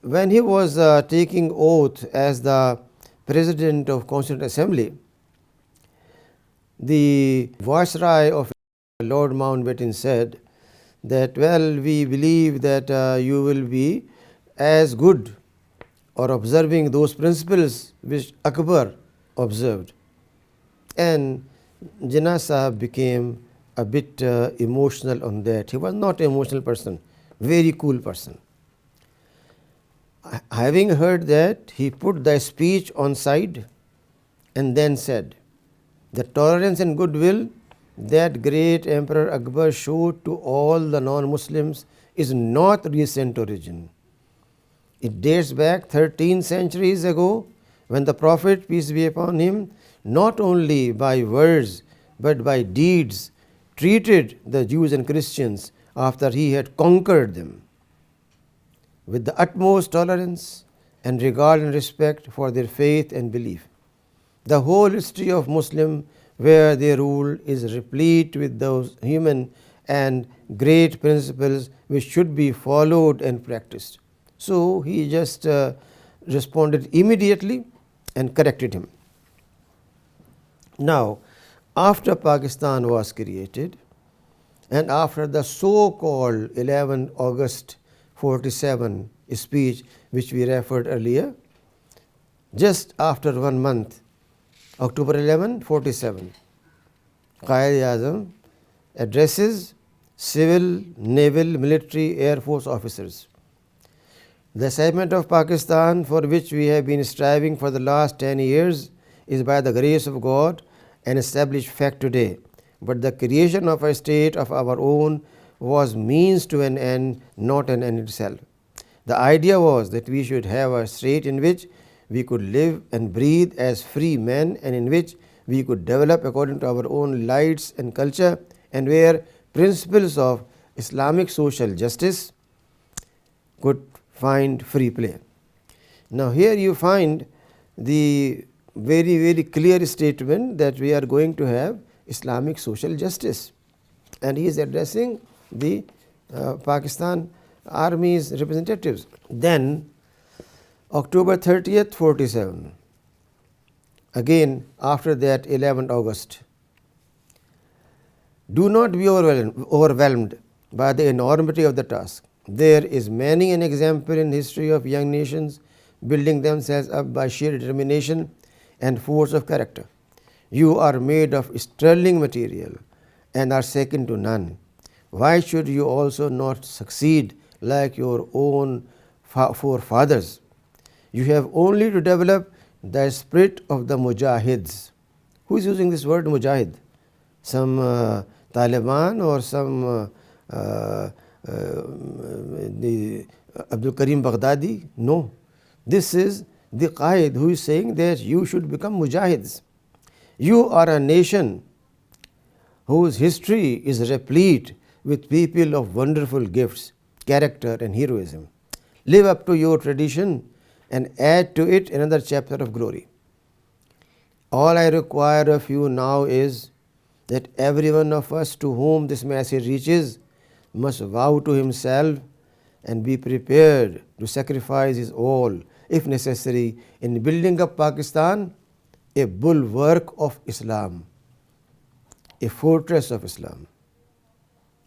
When he was taking oath as the President of Constituent Assembly, the Viceroy of Lord Mountbatten said that, well, we believe that you will be as good or observing those principles which Akbar observed. And Jinnah Sahab became a bit emotional on that. He was not an emotional person, very cool person. Having heard that, he put the speech on side and then said, the tolerance and goodwill that great Emperor Akbar showed to all the non-Muslims is not recent origin. It dates back 13 centuries ago, when the Prophet, peace be upon him, not only by words but by deeds treated the Jews and Christians after he had conquered them with the utmost tolerance and regard and respect for their faith and belief. The whole history of Muslim where they rule is replete with those human and great principles which should be followed and practiced. So he just responded immediately and corrected him. Now, after Pakistan was created and after the so-called 11 August 47 speech which we referred earlier, just after 1 month, October 11, 47, Quaid-e-Azam addresses civil, naval, military, air force officers. The assignment of Pakistan, for which we have been striving for the last 10 years, is by the grace of God an established fact today. But the creation of a state of our own was means to an end, not an end itself. The idea was that we should have a state in which we could live and breathe as free men, and in which we could develop according to our own lights and culture, and where principles of Islamic social justice could find free play. Now here you find the very clear statement that we are going to have Islamic social justice, and he is addressing the Pakistan Army's representatives. Then October 30th, 47, again after that 11th August, do not be overwhelmed by the enormity of the task. There is many an example in history of young nations building themselves up by sheer determination and force of character. You are made of sterling material and are second to none. Why should you also not succeed like your own forefathers? You have only to develop the spirit of the mujahids. Who is using this word mujahid? Some Taliban or some the Abdul Karim Baghdadi? No. This is the Quaid who is saying that you should become mujahids. You are a nation whose history is replete with people of wonderful gifts, character and heroism. Live up to your tradition and add to it another chapter of glory. All I require of you now is that every one of us to whom this message reaches must vow to himself and be prepared to sacrifice his all, if necessary, in building up Pakistan, a bulwark of Islam, a fortress of Islam,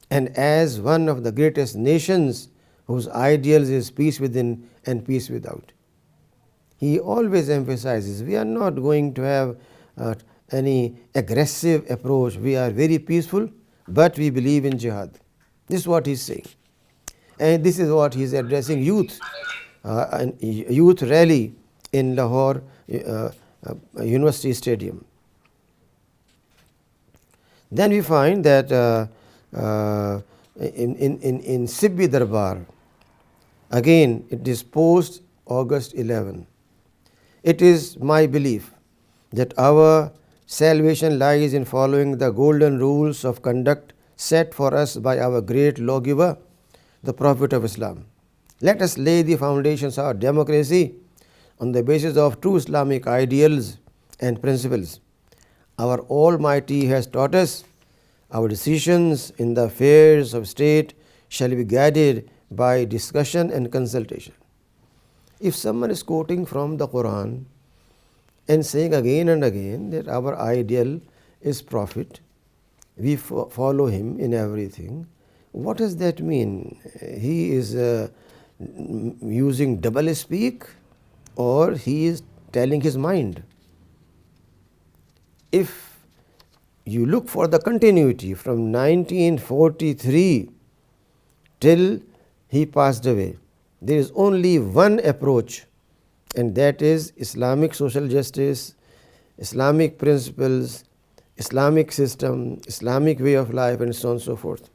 and as one of the greatest nations whose ideals is peace within and peace without. He always emphasizes we are not going to have any aggressive approach. We are very peaceful, but we believe in jihad. This is what he is saying. And this is what he is addressing youth, youth rally in Lahore University Stadium. Then we find that in Sibbi Darbar, again it is post August 11. It is my belief that our salvation lies in following the golden rules of conduct set for us by our great lawgiver, the Prophet of Islam. Let us lay the foundations of our democracy on the basis of true Islamic ideals and principles. Our Almighty has taught us our decisions in the affairs of state shall be guided by discussion and consultation. If someone is quoting from the Quran and saying again and again that our ideal is Prophet, we follow him in everything, what does that mean? He is using double speak, or he is telling his mind? If you look for the continuity from 1943 till he passed away, there is only one approach, and that is Islamic social justice, Islamic principles, Islamic system, Islamic way of life, and so on and so forth.